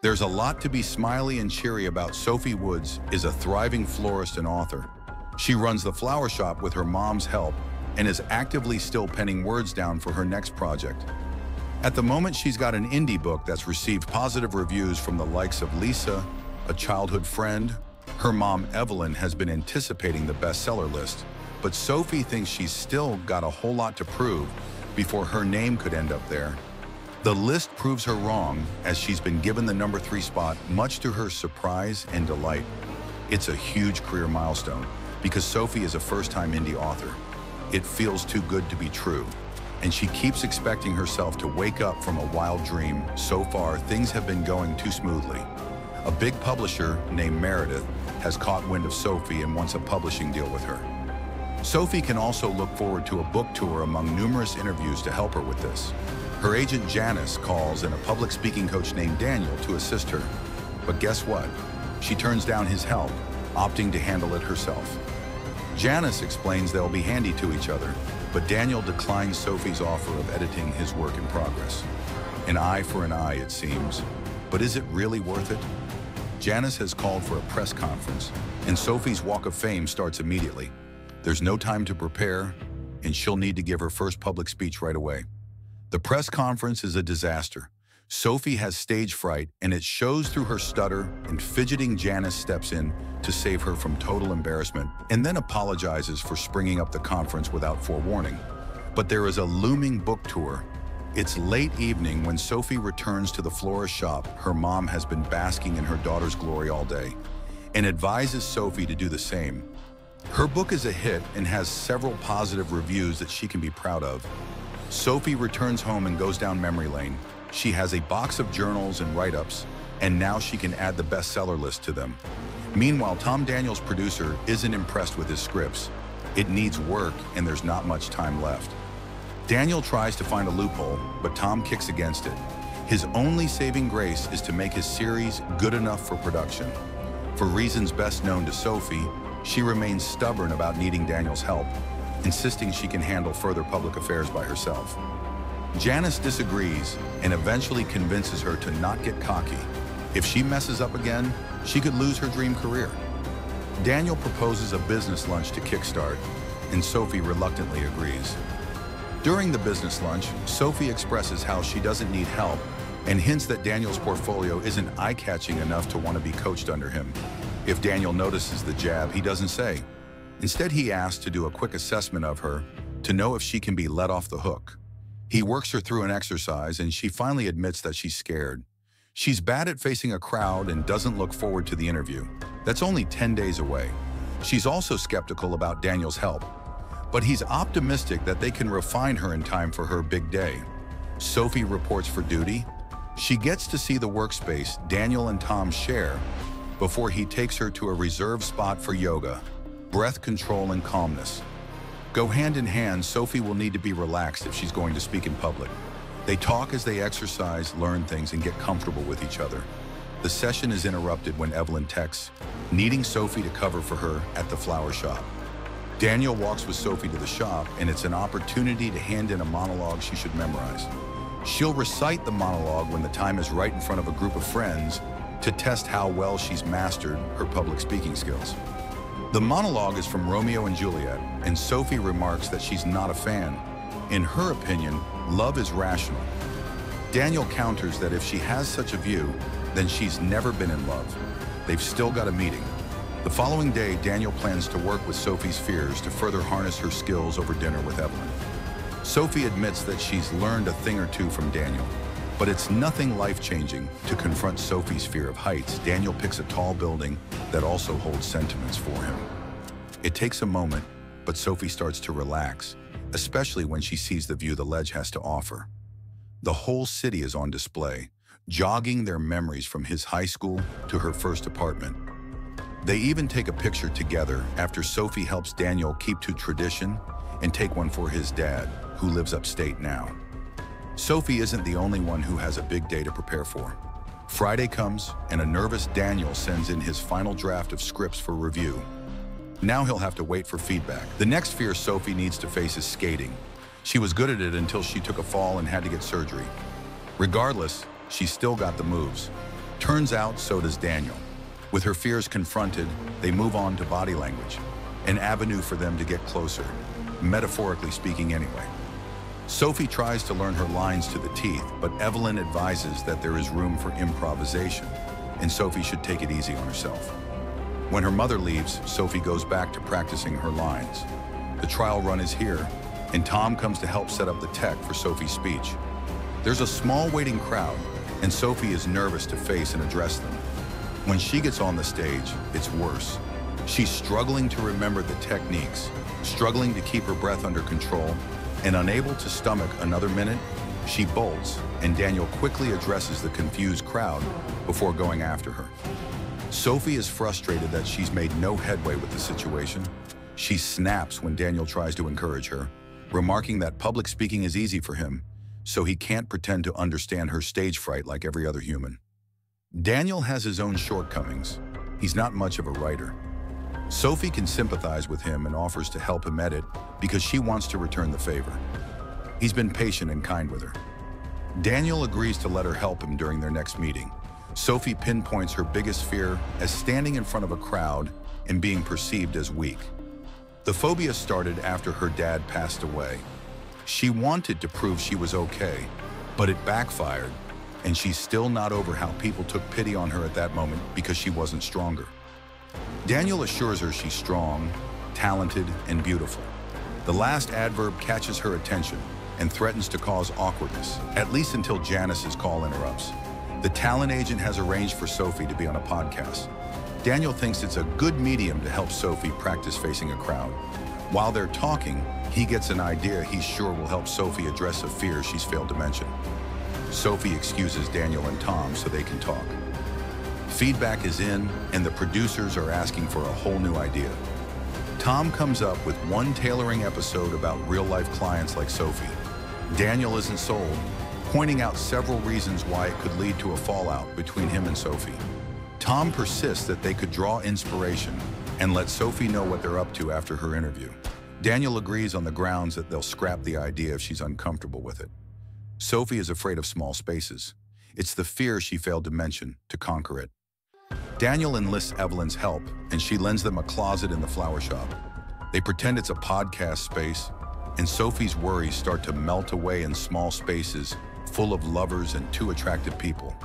There's a lot to be smiley and cheery about. Sophie Woods is a thriving florist and author. She runs the flower shop with her mom's help and is actively still penning words down for her next project. At the moment, she's got an indie book that's received positive reviews from the likes of Lisa, a childhood friend. Her mom, Evelyn, has been anticipating the bestseller list, but Sophie thinks she's still got a whole lot to prove before her name could end up there. The list proves her wrong, as she's been given the #3 spot, much to her surprise and delight. It's a huge career milestone, because Sophie is a first-time indie author. It feels too good to be true, and she keeps expecting herself to wake up from a wild dream. So far, things have been going too smoothly. A big publisher named Meredith has caught wind of Sophie and wants a publishing deal with her. Sophie can also look forward to a book tour among numerous interviews to help her with this. Her agent Janice calls in a public speaking coach named Daniel to assist her. But guess what? She turns down his help, opting to handle it herself. Janice explains they'll be handy to each other, but Daniel declines Sophie's offer of editing his work in progress. An eye for an eye, it seems. But is it really worth it? Janice has called for a press conference, and Sophie's walk of fame starts immediately. There's no time to prepare, and she'll need to give her first public speech right away. The press conference is a disaster. Sophie has stage fright, and it shows through her stutter, and fidgeting Janice steps in to save her from total embarrassment, and then apologizes for springing up the conference without forewarning. But there is a looming book tour. It's late evening when Sophie returns to the florist shop. Her mom has been basking in her daughter's glory all day, and advises Sophie to do the same. Her book is a hit and has several positive reviews that she can be proud of. Sophie returns home and goes down memory lane. She has a box of journals and write-ups, and now she can add the bestseller list to them. Meanwhile, Tom Daniels' producer isn't impressed with his scripts. It needs work, and there's not much time left. Daniel tries to find a loophole, but Tom kicks against it. His only saving grace is to make his series good enough for production. For reasons best known to Sophie, she remains stubborn about needing Daniel's help, insisting she can handle further public affairs by herself. Janice disagrees and eventually convinces her to not get cocky. If she messes up again, she could lose her dream career. Daniel proposes a business lunch to kickstart, and Sophie reluctantly agrees. During the business lunch, Sophie expresses how she doesn't need help and hints that Daniel's portfolio isn't eye-catching enough to want to be coached under him. If Daniel notices the jab, he doesn't say. Instead, he asks to do a quick assessment of her to know if she can be let off the hook. He works her through an exercise, and she finally admits that she's scared. She's bad at facing a crowd and doesn't look forward to the interview. That's only 10 days away. She's also skeptical about Daniel's help, but he's optimistic that they can refine her in time for her big day. Sophie reports for duty. She gets to see the workspace Daniel and Tom share before he takes her to a reserved spot for yoga. Breath control and calmness go hand in hand. Sophie will need to be relaxed if she's going to speak in public. They talk as they exercise, learn things, and get comfortable with each other. The session is interrupted when Evelyn texts, needing Sophie to cover for her at the flower shop. Daniel walks with Sophie to the shop, and it's an opportunity to hand in a monologue she should memorize. She'll recite the monologue when the time is right in front of a group of friends to test how well she's mastered her public speaking skills. The monologue is from Romeo and Juliet, and Sophie remarks that she's not a fan. In her opinion, love is rational. Daniel counters that if she has such a view, then she's never been in love. They've still got a meeting. The following day, Daniel plans to work with Sophie's fears to further harness her skills over dinner with Evelyn. Sophie admits that she's learned a thing or two from Daniel, but it's nothing life-changing to confront Sophie's fear of heights. Daniel picks a tall building that also holds sentiments for him. It takes a moment, but Sophie starts to relax, especially when she sees the view the ledge has to offer. The whole city is on display, jogging their memories from his high school to her first apartment. They even take a picture together after Sophie helps Daniel keep to tradition and take one for his dad, who lives upstate now. Sophie isn't the only one who has a big day to prepare for. Friday comes, and a nervous Daniel sends in his final draft of scripts for review. Now he'll have to wait for feedback. The next fear Sophie needs to face is skating. She was good at it until she took a fall and had to get surgery. Regardless, she's still got the moves. Turns out, so does Daniel. With her fears confronted, they move on to body language, an avenue for them to get closer, metaphorically speaking anyway. Sophie tries to learn her lines to the teeth, but Evelyn advises that there is room for improvisation, and Sophie should take it easy on herself. When her mother leaves, Sophie goes back to practicing her lines. The trial run is here, and Tom comes to help set up the tech for Sophie's speech. There's a small waiting crowd, and Sophie is nervous to face and address them. When she gets on the stage, it's worse. She's struggling to remember the techniques, struggling to keep her breath under control, and unable to stomach another minute, she bolts, and Daniel quickly addresses the confused crowd before going after her. Sophie is frustrated that she's made no headway with the situation. She snaps when Daniel tries to encourage her, remarking that public speaking is easy for him, so he can't pretend to understand her stage fright like every other human. Daniel has his own shortcomings. He's not much of a writer. Sophie can sympathize with him and offers to help him edit because she wants to return the favor. He's been patient and kind with her. Daniel agrees to let her help him during their next meeting. Sophie pinpoints her biggest fear as standing in front of a crowd and being perceived as weak. The phobia started after her dad passed away. She wanted to prove she was okay, but it backfired, and she's still not over how people took pity on her at that moment because she wasn't stronger. Daniel assures her she's strong, talented, and beautiful. The last adverb catches her attention and threatens to cause awkwardness, at least until Janice's call interrupts. The talent agent has arranged for Sophie to be on a podcast. Daniel thinks it's a good medium to help Sophie practice facing a crowd. While they're talking, he gets an idea he's sure will help Sophie address a fear she's failed to mention. Sophie excuses Daniel and Tom so they can talk. Feedback is in, and the producers are asking for a whole new idea. Tom comes up with one tailoring episode about real-life clients like Sophie. Daniel isn't sold, pointing out several reasons why it could lead to a fallout between him and Sophie. Tom persists that they could draw inspiration and let Sophie know what they're up to after her interview. Daniel agrees on the grounds that they'll scrap the idea if she's uncomfortable with it. Sophie is afraid of small spaces. It's the fear she failed to mention to conquer it. Daniel enlists Evelyn's help, and she lends them a closet in the flower shop. They pretend it's a podcast space, and Sophie's worries start to melt away in small spaces full of lovers and too attractive people.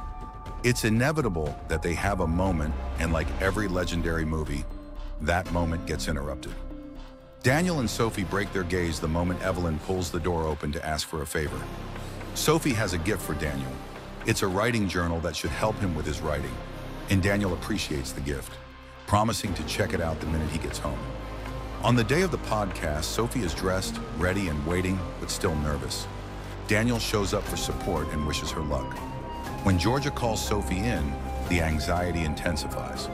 It's inevitable that they have a moment, and like every legendary movie, that moment gets interrupted. Daniel and Sophie break their gaze the moment Evelyn pulls the door open to ask for a favor. Sophie has a gift for Daniel. It's a writing journal that should help him with his writing, and Daniel appreciates the gift, promising to check it out the minute he gets home. On the day of the podcast, Sophie is dressed, ready, and waiting, but still nervous. Daniel shows up for support and wishes her luck. When Georgia calls Sophie in, the anxiety intensifies.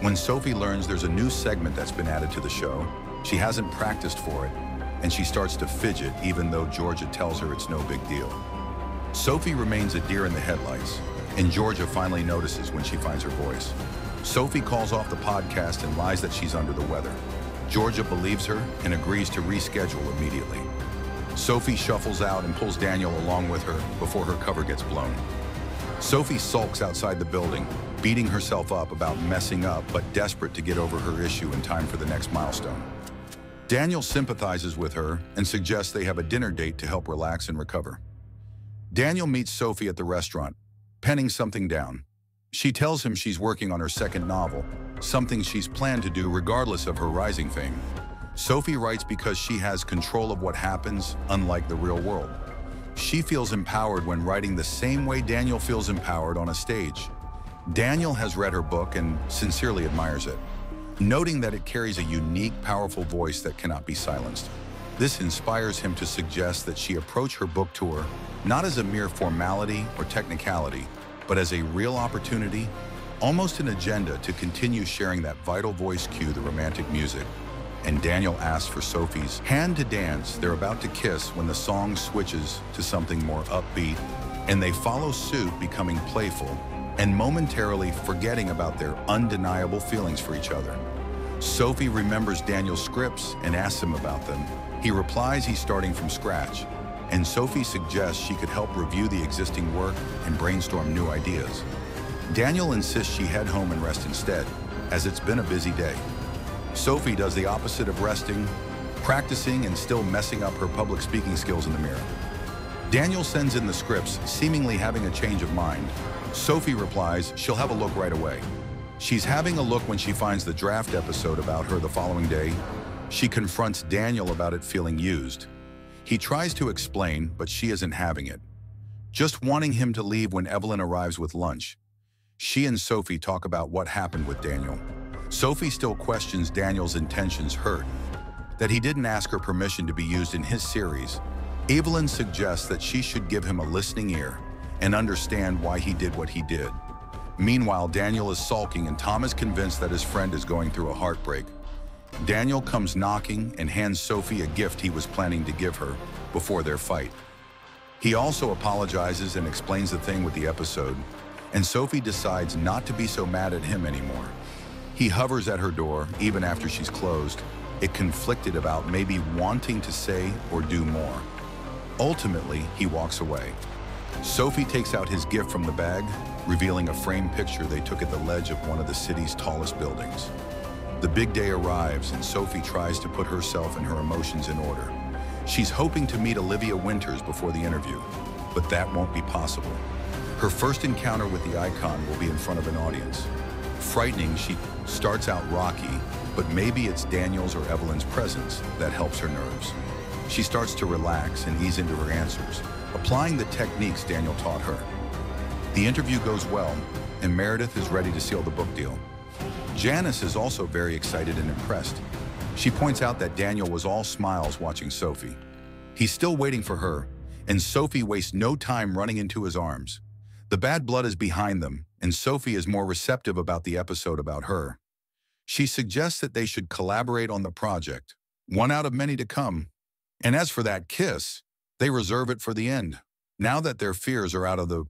When Sophie learns there's a new segment that's been added to the show, she hasn't practiced for it, and she starts to fidget even though Georgia tells her it's no big deal. Sophie remains a deer in the headlights, and Georgia finally notices when she finds her voice. Sophie calls off the podcast and lies that she's under the weather. Georgia believes her and agrees to reschedule immediately. Sophie shuffles out and pulls Daniel along with her before her cover gets blown. Sophie sulks outside the building, beating herself up about messing up but desperate to get over her issue in time for the next milestone. Daniel sympathizes with her and suggests they have a dinner date to help relax and recover. Daniel meets Sophie at the restaurant, penning something down. She tells him she's working on her second novel, something she's planned to do regardless of her rising fame. Sophie writes because she has control of what happens, unlike the real world. She feels empowered when writing the same way Daniel feels empowered on a stage. Daniel has read her book and sincerely admires it, noting that it carries a unique, powerful voice that cannot be silenced. This inspires him to suggest that she approach her book tour not as a mere formality or technicality, but as a real opportunity, almost an agenda to continue sharing that vital voice cue, the romantic music. And Daniel asks for Sophie's hand to dance. They're about to kiss when the song switches to something more upbeat, and they follow suit, becoming playful and momentarily forgetting about their undeniable feelings for each other. Sophie remembers Daniel's scripts and asks him about them. He replies he's starting from scratch, and Sophie suggests she could help review the existing work and brainstorm new ideas. Daniel insists she head home and rest instead, as it's been a busy day. Sophie does the opposite of resting, practicing and still messing up her public speaking skills in the mirror. Daniel sends in the scripts, seemingly having a change of mind. Sophie replies she'll have a look right away. She's having a look when she finds the draft episode about her the following day. She confronts Daniel about it feeling used. He tries to explain, but she isn't having it, just wanting him to leave when Evelyn arrives with lunch. She and Sophie talk about what happened with Daniel. Sophie still questions Daniel's intentions, hurt that he didn't ask her permission to be used in his series. Evelyn suggests that she should give him a listening ear and understand why he did what he did. Meanwhile, Daniel is sulking and Tom is convinced that his friend is going through a heartbreak. Daniel comes knocking and hands Sophie a gift he was planning to give her before their fight. He also apologizes and explains the thing with the episode, and Sophie decides not to be so mad at him anymore. He hovers at her door even after she's closed, it conflicted about maybe wanting to say or do more. Ultimately, he walks away. Sophie takes out his gift from the bag, revealing a framed picture they took at the ledge of one of the city's tallest buildings. The big day arrives and Sophie tries to put herself and her emotions in order. She's hoping to meet Olivia Winters before the interview, but that won't be possible. Her first encounter with the icon will be in front of an audience. Frightening, she starts out rocky, but maybe it's Daniel's or Evelyn's presence that helps her nerves. She starts to relax and ease into her answers, applying the techniques Daniel taught her. The interview goes well, and Meredith is ready to seal the book deal. Janice is also very excited and impressed. She points out that Daniel was all smiles watching Sophie. He's still waiting for her, and Sophie wastes no time running into his arms. The bad blood is behind them, and Sophie is more receptive about the episode about her. She suggests that they should collaborate on the project, one out of many to come. And as for that kiss, they reserve it for the end. Now that their fears are out of the